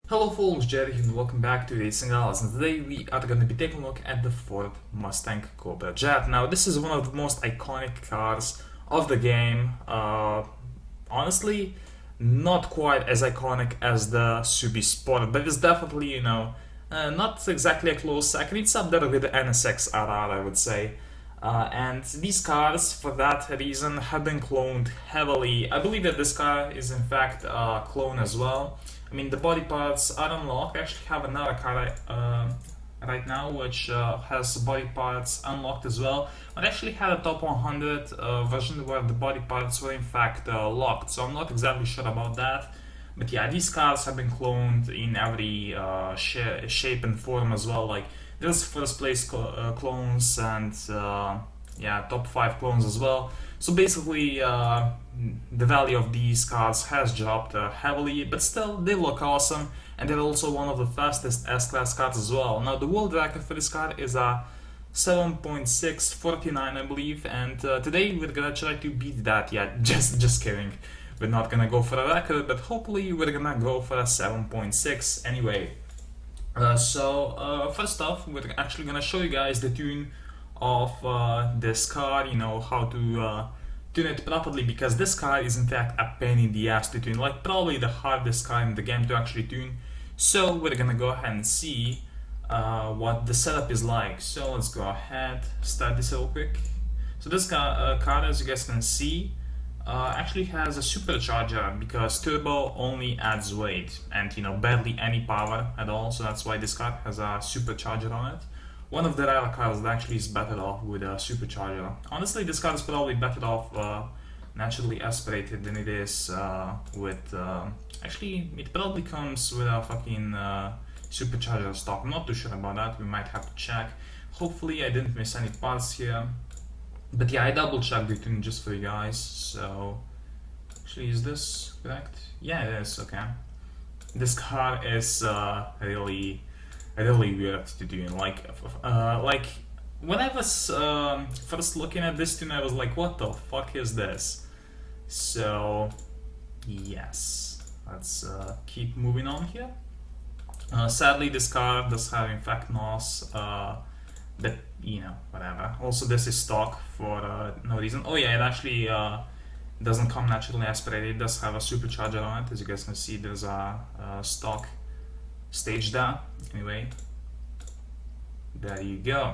Hello folks, Jerry here and welcome back to RacingGamerSlovenia, and today we are going to be taking a look at the Ford Mustang Cobra Jet. Now this is one of the most iconic cars of the game. Honestly, not quite as iconic as the Subi Sport, but it's definitely, not exactly a close second. It's up there with the NSX RR, I would say. And these cars, for that reason, have been cloned heavily. I believe that this car is in fact a clone as well. I mean, the body parts are unlocked. I actually have another car right now which has body parts unlocked as well. I actually had a top 100 version where the body parts were in fact locked, so I'm not exactly sure about that. But yeah, these cars have been cloned in every shape and form as well. Like, there's first place clones and yeah, top 5 clones as well. So basically, the value of these cars has dropped heavily, but still they look awesome, and they're also one of the fastest S-Class cars as well. Now the world record for this car is a 7.649, I believe, and today we're gonna try to beat that. Yeah, just kidding. We're not gonna go for a record, but hopefully we're gonna go for a 7.6 anyway. First off, we're actually gonna show you guys the tune of this car, how to tune it properly, because this car is in fact a pain in the ass to tune, like probably the hardest car in the game to actually tune. So we're gonna go ahead and see what the setup is like. So let's go ahead, start this real quick. So this car, as you guys can see, actually has a supercharger, because turbo only adds weight and barely any power at all, so that's why this car has a supercharger on it. One of the rare cars that actually is better off with a supercharger. Honestly, this car is probably better off naturally aspirated than it is with... actually, it probably comes with a fucking supercharger stock. I'm not too sure about that, we might have to check. Hopefully I didn't miss any parts here. But yeah, I double checked the tune just for you guys, so... Actually, is this correct? Yeah, it is, okay. This car is really weird to do. Like when I was first looking at this tune, I was like, what the fuck is this? So yes, let's keep moving on here. Sadly, this car does have in fact NOS, but whatever. Also, this is stock for no reason. Oh yeah, it actually doesn't come naturally aspirated. It does have a supercharger on it. As you guys can see, there's a stock stage there. Anyway, there you go.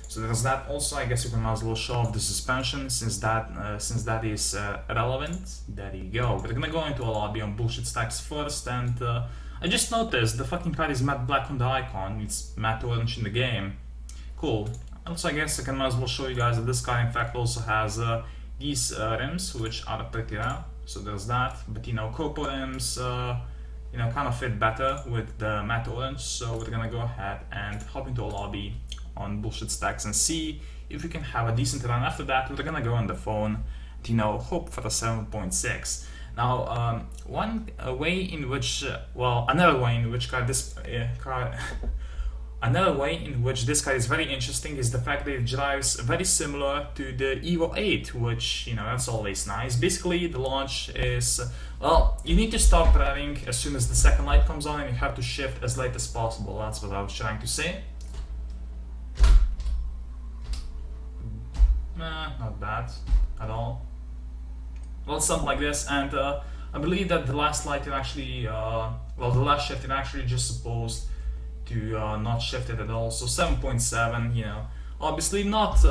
So there's that. Also, I guess you can as well show off the suspension, since that is relevant. There you go. We're gonna go into a lobby on bullshit stacks first, and I just noticed the fucking car is matte black on the icon. It's matte orange in the game. Cool. Also, I guess I can as well show you guys that this car in fact also has these rims, which are pretty rare. So there's that. But Copo rims kind of fit better with the matte orange. So we're gonna go ahead and hop into a lobby on bullshit stacks and see if we can have a decent run. After that, we're gonna go on the phone to hope for the 7.6. Now, another way in which another way in which this car is very interesting is the fact that it drives very similar to the Evo 8, which, that's always nice. Basically, the launch is, well, you need to stop revving as soon as the second light comes on, and you have to shift as late as possible. That's what I was trying to say. Not bad at all. Well, something like this, and I believe that the last light, it actually, the last shift, it actually just supposed to not shift it at all. So 7.7, obviously not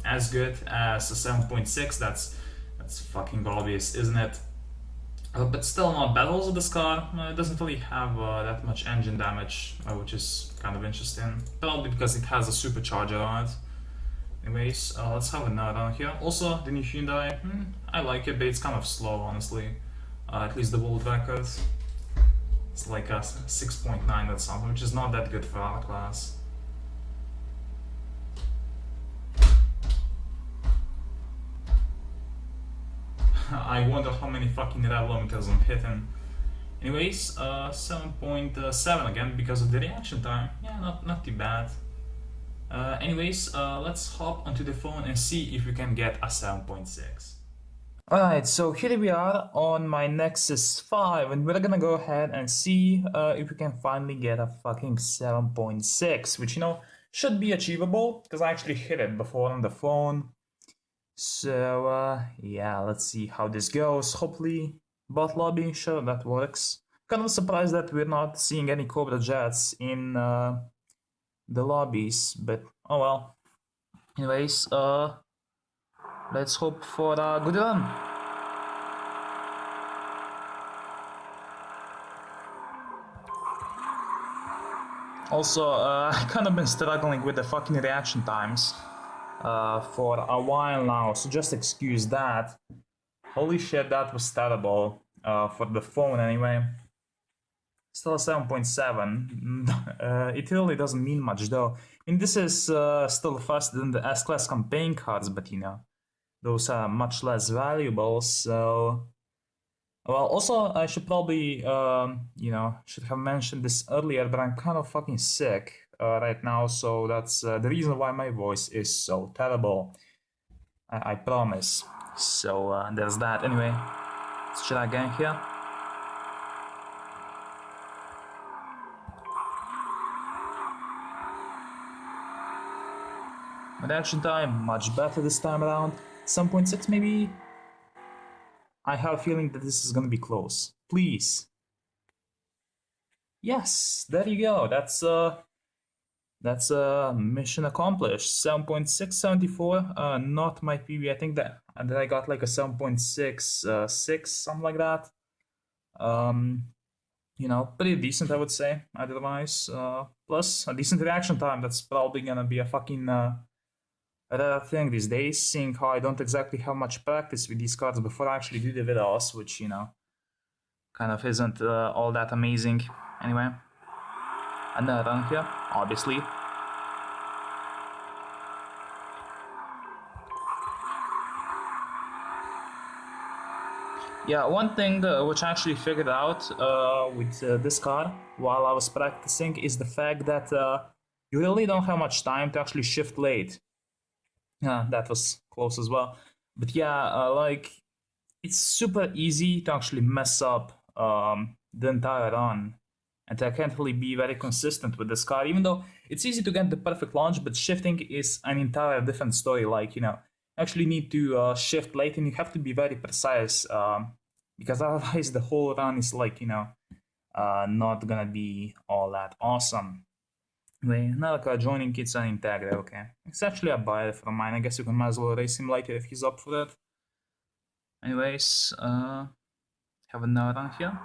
as good as a 7.6. That's fucking obvious, isn't it? But still not bad. Also, this car doesn't really have that much engine damage, which is kind of interesting. Probably because it has a supercharger on it. Anyways, let's have another on here. Also, the new Hyundai, I like it, but it's kind of slow, honestly. At least the world record. It's like a 6.9 or something, which is not that good for our class. I wonder how many fucking revolumeters I'm hitting. Anyways, 7.7 again because of the reaction time. Yeah, not too bad. Anyways, let's hop onto the phone and see if we can get a 7.6. Alright, so here we are on my Nexus 5, and we're gonna go ahead and see if we can finally get a fucking 7.6, which, should be achievable, because I actually hit it before on the phone. So, yeah, let's see how this goes. Hopefully, bot lobby, sure, that works. Kind of surprised that we're not seeing any Cobra jets in the lobbies, but oh well. Anyways, let's hope for a good run. Also, I've kind of been struggling with the fucking reaction times for a while now, so just excuse that. Holy shit, that was terrible for the phone anyway. Still a 7.7. It really doesn't mean much though. I mean, this is still faster than the S-Class campaign cards, but those are much less valuable, so... Well, also, I should probably, should have mentioned this earlier, but I'm kind of fucking sick right now, so that's the reason why my voice is so terrible. I promise. So, there's that. Anyway, let's try again here. Reaction time, much better this time around. 7.6 maybe? I have a feeling that this is gonna be close. Please. Yes, there you go. That's mission accomplished. 7.674. Not my PB. I think that I got like a 7.66, something like that. Pretty decent, I would say. Otherwise, plus a decent reaction time. That's probably gonna be a fucking rare thing these days, seeing how I don't exactly have much practice with these cards before I actually do the videos, which kind of isn't all that amazing. Anyway, another run here, obviously. Yeah, one thing which I actually figured out with this card while I was practicing is the fact that you really don't have much time to actually shift late. That was close as well. But yeah, it's super easy to actually mess up the entire run. And I can't really be very consistent with this card, even though it's easy to get the perfect launch, but shifting is an entire different story. Actually need to shift late and you have to be very precise because otherwise the whole run is not gonna be all that awesome. Wait, another joining kids and Integra, okay. It's actually a buyer from mine. I guess you can might as well race him later if he's up for that. Anyways, have another run here.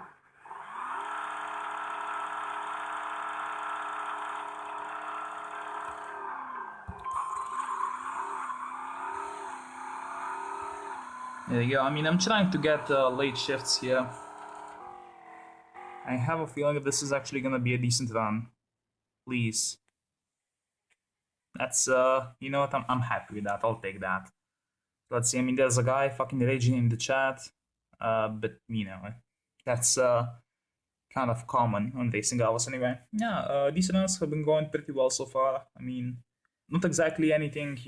There you go. I mean, I'm trying to get late shifts here. I have a feeling that this is actually gonna be a decent run. Please. That's, you know what, I'm happy with that, I'll take that. Let's see, I mean, there's a guy fucking raging in the chat, but, that's kind of common on racing hours anyway. Yeah, these runs have been going pretty well so far. I mean, not exactly anything,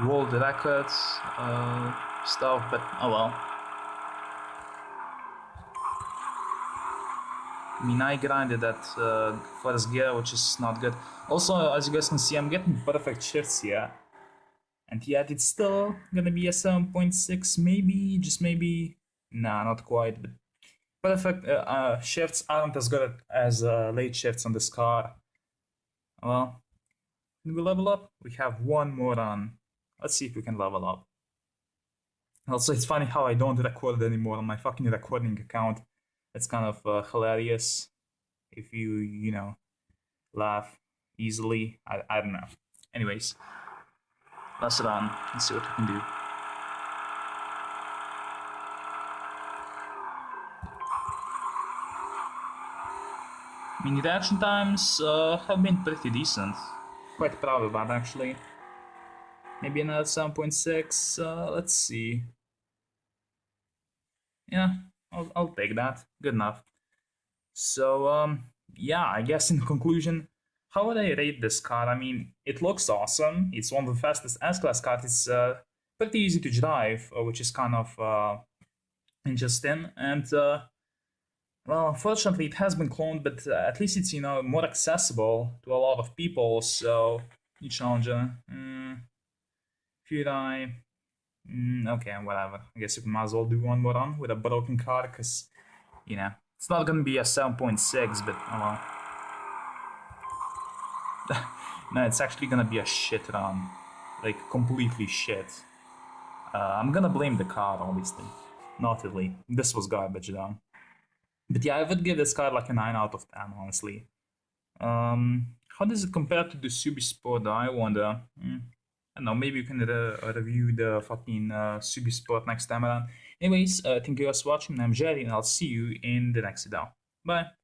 world records stuff, but oh well. I mean, I grinded that first gear, which is not good. Also, as you guys can see, I'm getting perfect shifts here. And yet it's still gonna be a 7.6, maybe, just maybe. Nah, not quite, but perfect shifts aren't as good as late shifts on this car. Well, can we level up? We have one more run. Let's see if we can level up. Also, it's funny how I don't record anymore on my fucking recording account. It's kind of hilarious if you laugh easily. I don't know. Anyways, let's run and see what we can do. I mean, the reaction times have been pretty decent. Quite proud of that, actually. Maybe another 7.6. Let's see. Yeah, I'll take that. Good enough. So, yeah, I guess in conclusion, how would I rate this card? I mean, it looks awesome. It's one of the fastest S-Class cards. It's pretty easy to drive, which is kind of interesting. And well, unfortunately, it has been cloned, but at least it's more accessible to a lot of people. So, new challenger, Furai, okay, whatever. I guess you might as well do one more run with a broken car, because it's not gonna be a 7.6, but oh well. No, it's actually gonna be a shit run, like completely shit. I'm gonna blame the car, obviously. Not really. This was garbage though. But yeah, I would give this car like a 9 out of 10, honestly. How does it compare to the Subi Sport though? I wonder. I don't know, maybe you can review the fucking Subi Sport next time around. Anyways, thank you guys for watching. I'm Jerry, and I'll see you in the next video. Bye.